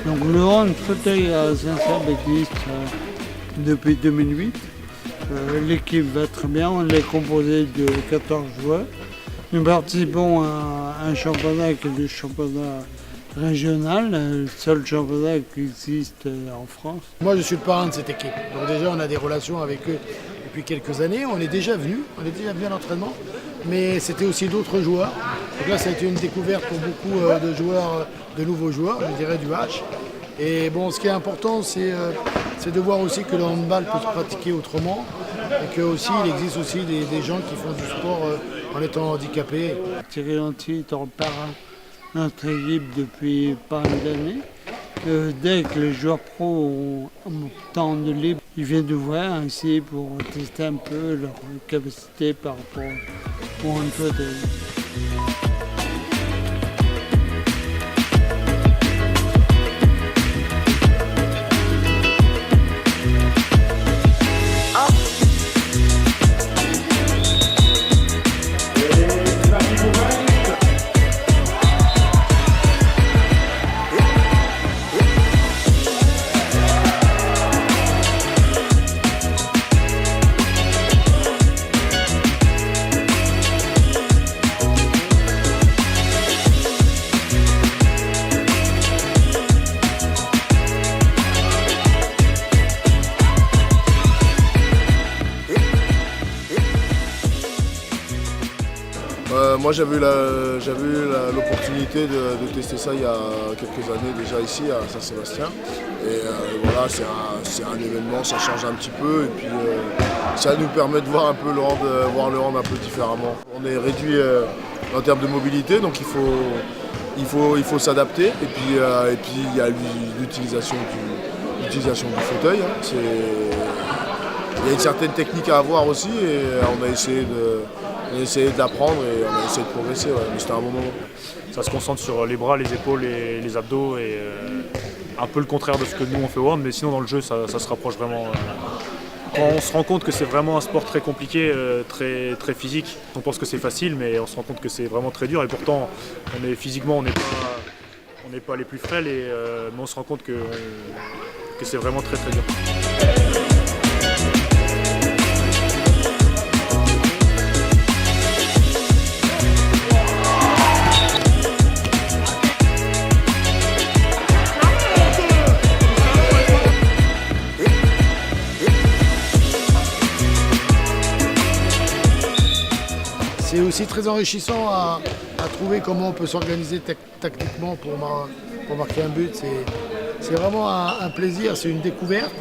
Donc le hand fauteuil à Saint-Sabe existe depuis 2008. L'équipe va très bien, on est composé de 14 joueurs. Nous participons à un championnat qui est le championnat régional, le seul championnat qui existe en France. Moi je suis le parrain de cette équipe, donc déjà on a des relations avec eux depuis quelques années, on est déjà venu à l'entraînement, mais c'était aussi d'autres joueurs. Donc là ça a été une découverte pour beaucoup de joueurs, de nouveaux joueurs, je dirais du H. Et bon, ce qui est important c'est de voir aussi que le handball peut se pratiquer autrement et qu'il existe aussi des gens qui font du sport en étant handicapés. Thierry Lanty est en parrain de notre équipe depuis pas mal d'années. Dès que les joueurs pros ont un temps de libre, ils viennent nous voir ici pour tester un peu leur capacité par rapport au hand fauteuil. Moi j'avais eu l'opportunité de tester ça il y a quelques années déjà ici à Saint-Sébastien. Et voilà, c'est un événement, ça change un petit peu et puis ça nous permet de voir un peu voir le hand un peu différemment. On est réduit en termes de mobilité, donc il faut s'adapter. Et puis il y a l'utilisation du fauteuil. Hein. Il y a une certaine technique à avoir aussi et on a essayé de l'apprendre et on a essayé de progresser, ouais. Mais c'était un bon moment. Ça se concentre sur les bras, les épaules et les abdos et un peu le contraire de ce que nous on fait au hand, mais sinon dans le jeu ça se rapproche vraiment. Quand on se rend compte que c'est vraiment un sport très compliqué, très, très physique, on pense que c'est facile mais on se rend compte que c'est vraiment très dur et pourtant physiquement on n'est pas les plus frêles mais on se rend compte que c'est vraiment très très dur. C'est aussi très enrichissant à trouver comment on peut s'organiser tactiquement pour marquer un but. C'est vraiment un plaisir, c'est une découverte,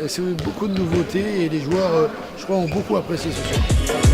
c'est beaucoup de nouveautés et les joueurs, je crois, ont beaucoup apprécié ce soir.